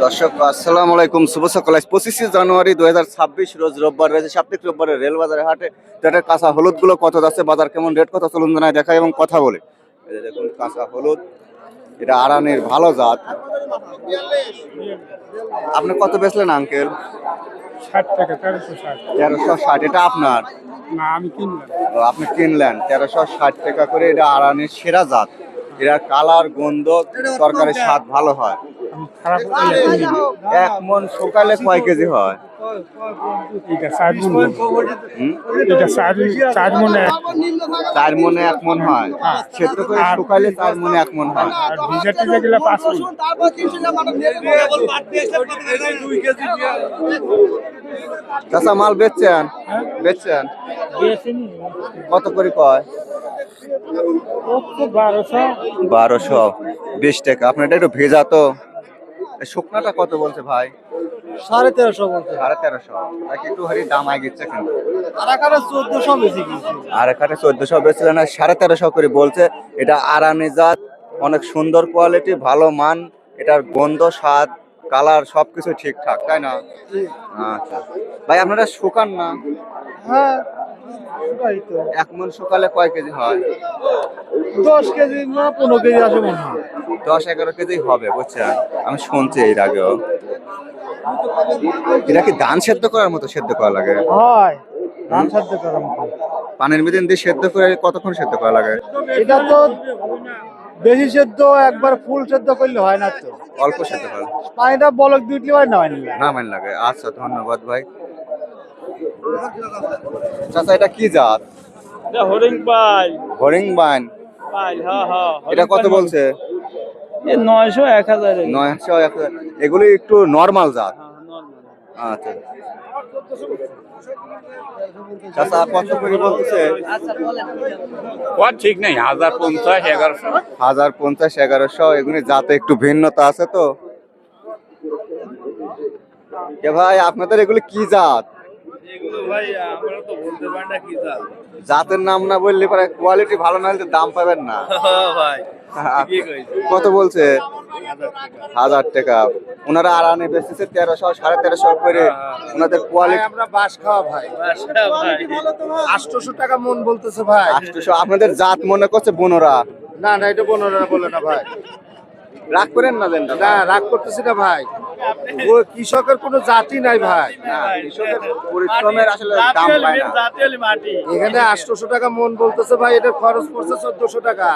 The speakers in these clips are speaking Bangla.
দর্শক আসসালামু আলাইকুম, শুভ সকাল। 25শে জানুয়ারি 2026 রোজ রোববার রয়েছে সাপ্তাহিক রোববারের রেলবাজারে হাটে রেটের কাঁচা হলুদ গুলো কত যাচ্ছে, বাজার কেমন, রেট কত, চলুন জানাই দেখাই এবং কথা বলে। এই যে দেখুন কাঁচা হলুদ, এটা আরানের ভালো জাত। আপনি কত বেচলেন আঙ্কেল? 60 টাকা 1360। 1360। এটা আপনার? না, আমি কিনলাম। আপনি কিনলেন 1360 টাকা করে। এটা আরানের সেরা জাত। এর কালার, গন্ধ, তরকারির স্বাদ ভালো হয়। আমি খারাপ হলে কিনি না। এক মন শুকালে কয় কেজি হয়? এটা 4 মণ। এটা 4 মণ 4 মনে 1 মন হয়। সেদ্ধ করে শুকাইলে 4 মনে 1 মন হয়। আর ভিজা টিজা গেলে 5 মণ। চাচা মাল বেচছেন? বেচছেন কত করে কয়? 1220 টাকা। আপনার এটা একটু ভেজা তো। শুকনাটা কত বলছে ভাই? 1350 বলতে। 1350। তাকে একটু হারি দাম আগে গেছে কিন্তু। আর এখানে 1400 বেশি কিছু। আর এখানে 1400 বেচলেন, আর 1350 করে বলছে। এটা আরানি জাত, অনেক সুন্দর কোয়ালিটি, ভালো মান। এটার গন্ধ, স্বাদ, কালার সবকিছু ঠিকঠাক, তাই না? আচ্ছা ভাই, আপনারা শুকান না? হ্যাঁ, সেটাই তো। 1 মন শুকালে কয় কেজি হয়? 10 কেজি না 15 কেজি আসে মনে হয়। 10-11 কেজি হবে, বুঝছেন? আমি শুনছি এর আগেও। এটা কি ধান সেদ্ধ করার মতো সেদ্ধ করা লাগে? হয়, ধান সাধ্য করার মতো। পানির মধ্যে দিয়ে সেদ্ধ করে কতক্ষণ সেদ্ধ করা লাগে? এটা তো বেশি সেদ্ধ, একবার ফুল সেদ্ধ করলে হয় না তো। অল্প সেদ্ধ করা পানিটা বলক দুইটি হয় না, হয় না। না মান লাগে। আচ্ছা, ধন্যবাদ ভাই। চাচা এটা কি জাত? এটা হরিং পাই। হরিংবান। পাই, হ্যাঁ হ্যাঁ। এটা কত বলছে? এ 900 1000 এর। 900 1000। এগুলি একটু নরমাল জাত। আচ্ছা চাচা কত করে বলতেছে? ঠিক নাই, 1050 1100। 1050 1100। এগুলি জাতে একটু ভিন্নতা আছে তো। কে ভাই, আপনাদের এগুলি কি জাত? এগুলো ভাই আমরা তো বলতে পারি না কি জাত। জাতের নাম না বললে পরে কোয়ালিটি ভালো না হলে দাম পাবেন না। ভাই ঠিকই কইছে। কত বলছে? 1000 টাকা। ওনারা আরানে বেচতেছে 1300 1350 করে। ওনাদের কোয়ালিটি আমরা বাস খাওয়া ভাই। ভাই 800 টাকা মন বলতেছে ভাই। 800। আপনাদের জাত মনে করছে বোনরা? না না, এটা বনোরা বলে না ভাই। রাগ করেন না দেন না, রাগ করতেছি না ভাই। ও কৃষকের কোনো জাতি নাই ভাই। কৃষকের পরিশ্রমের আসলে দাম পায় না। এখানে 800 টাকা মন বলতেছে ভাই, এটা খরচ পড়ছে 1400 টাকা।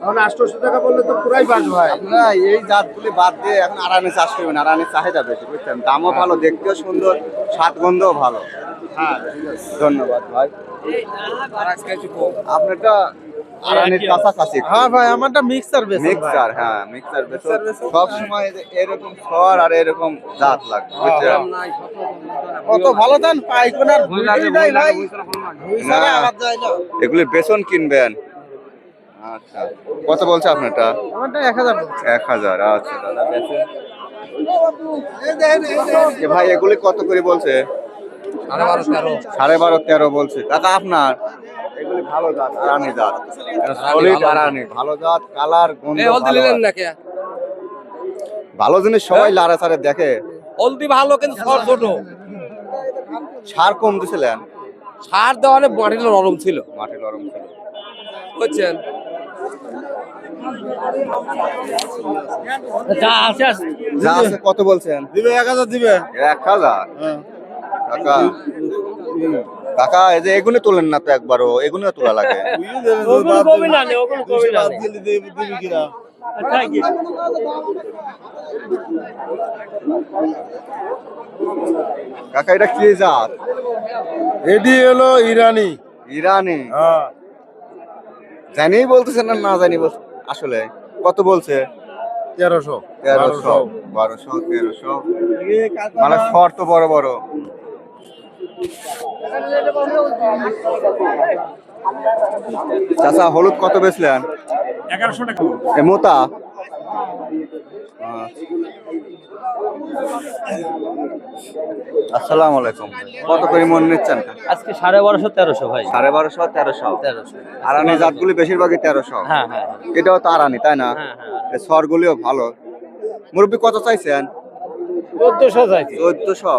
এখন 800 টাকা বললে তো পুরাই বাস ভাই। আপনারা এই জাতগুলি বাদ দিয়ে এখন আরানে চাষ করবেন। আরানের চাহিদা বেশি, বুঝছেন? দামও ভালো, দেখতেও সুন্দর, স্বাদ গন্ধও ভালো। হ্যাঁ, ধন্যবাদ ভাই। আপনারটা আরানের কাছাকাছি। হ্যাঁ ভাই, আমারটা মিক্সার বেশ। মিক্সার, হ্যাঁ মিক্সার সব সময় এরকম খড় আর এরকম জাত লাগে, বুঝছেন? কত ভালো ধান পাই কোন আর ভুলই নাই ভাই। না, আবার যায় না। এগুলি বেসন কিনবেন। আচ্ছা, কত বলছে আপনারটা? আমারটা 1000 বলছে। 1000। আচ্ছা দাদা বেচেন। এ ভাই, এগুলি কত করে বলছে? 12.5 13। 12.5 13 বলছে। কাকা আপনার এগুলি ভালো জাত, আরানি জাত, সলিড আরানি, ভালো জাত, কালার, গন্ধ ভালো হয়। ভালো জিনিস সবাই লারে সারে দেখে। হলদি ভালো কিন্তু সর ছোট। সার কম দিছিলেন? সার দেওয়ানে মাটিটা নরম ছিল। মাটি নরম ছিল, বুঝছেন? যা আছে যা আছে। কত বলছেন? দিবে 1000 দিবে। 1000। কাকা, কাকা এই যে এগুলো তোলেন না তো একবারও? এগুলো তোলা লাগে। ওগুলো কবি না নে, ওগুলো কবি না। দিবি কিনা? ঠিকই। কাকা এটা কি জাত? এডি হলো ইরানি। ইরানি। হ্যাঁ, জানি বলতেছেন না, না জানি বলছে? আসলে কত বলছে? 1300 1300 1200 1300। মানে শর তো বড় বড়। চাচা হলুদ কত বেচলেন? 1100 টাকা। এ মোতা। আসসালামু আলাইকুম। কত করে মন নিচ্ছেন? আজকে 1250 1300 ভাই। 1250 1300। আরানি জাতগুলি বেশিরভাগই 1300। হ্যাঁ হ্যাঁ এটাও তো আরানি, তাই না? হ্যাঁ হ্যাঁ। এই সরগুলিও ভালো। মুরব্বী কত চাইছেন? 1400 চাইছি 1400।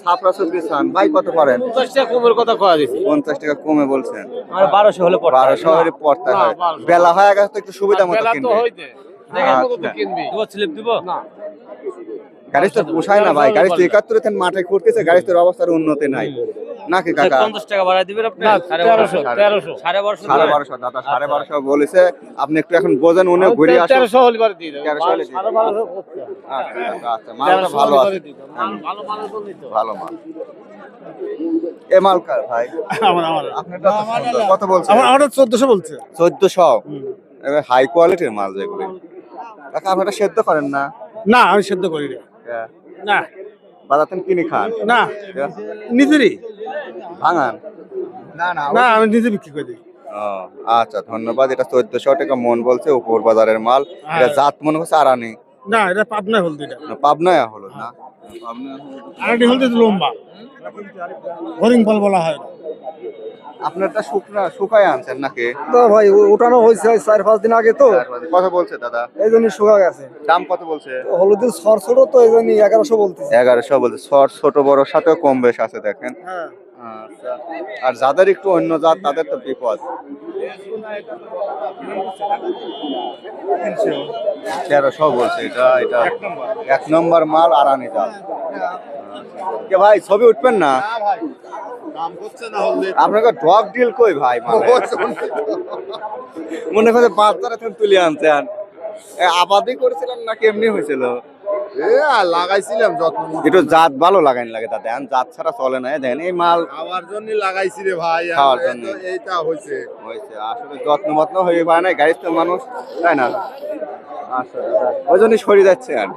ছাপড়া সবজি চান ভাই, কত করেন? 50 টাকা কমের কথা কয়া দিছি 50 টাকা কমে বলছেন। আর 1200 হলে পড়তা 1200 হলে পড়তে হয়। না, 1200 বেলা হয়ে গেছে তো একটু সুবিধা মতো বেলা তো কিনবে। হইতে দেখেন কত আচ্ছা। কিনবি দিব স্লিপ দিব না গাড়ি তো পোষায় না ভাই, গাড়ি তো 71 তেন মাঠে ঘুরতেছে, গাড়ি তোর অবস্থার উন্নতি নাই নাকি কাকা? 50 টাকা বাড়াই দিবেন আপনি 1300 1250 দাদা 1250 বলেছে। আপনি একটু এখন বোঝেন, উনি ঘুরে আসুন। 1300 হলে বাড়ি দিয়ে দেব 1300 হলে দিয়ে দেব। 1250 করতে আচ্ছা, মালটা ভালো আছে। ভালো মাল বলি তো ভালো মাল। এ মাল কার ভাই? আপনারটা তো সুন্দর। কত বলছে? আমার 1400 বলছে। 1400। এবার হাই কোয়ালিটির মাল যেগুলো। কাকা আপনারা সেদ্ধ করেন না? না আমি সেদ্ধ করি না। না বাজার থেকে কিনে খান? না নিজেরই ভাঙান? না আমি নিজে বিক্রি করে দিই। ও, আচ্ছা ধন্যবাদ। এটা 1400 টাকা মন বলছে, উপর বাজারের মাল। এটা জাত মনে হচ্ছে আরানি। না এটা পাবনা হলদি এটা। না, পাবনায় হলো না। পাবনায় হলো। আরেকটি হলদি তো লম্বা হরিং ফল বলা হয়। আপনারটা শুকায় আনছেন নাকি? তো ভাই উঠানো হয়েছে 4-5 দিন আগে তো কত বলছে দাদা? এই জন্য শুকা গেছে। দাম কত বলছে? হলুদের সর ছোট তো এই জন্য 1100 বলতেছে। 1100 বলছে। ছোট বড় সাথেও কম বেশ আছে দেখেন। হ্যাঁ আচ্ছা। আর যাদের একটু অন্য জাত তাদের তো বিপদ। 1300 বলছে। এটা 1 নম্বর মাল আরানি জাত। কে ভাই ছবি উঠবেন না? আপনাকে ডগ ডিল কই ভাই? মনে করে বাজারে থেকে তুলে আনছেন। আবাদি করেছিলেন নাকি এমনি হয়েছিল? লাগাইছিলাম যত্ন একটু জাত ভালো লাগাইন লাগে তাতে, জাত ছাড়া চলে না। দেখেন এই মাল খাওয়ার জন্য লাগাইছি রে ভাই খাওয়ার জন্য। এইটা হইছে হয়েছে আসলে যত্ন মত্ন হয়ে পায় না, গাড়ির তো মানুষ, তাই না? আচ্ছা দাদা, ওই জন্যই সরে যাচ্ছে আর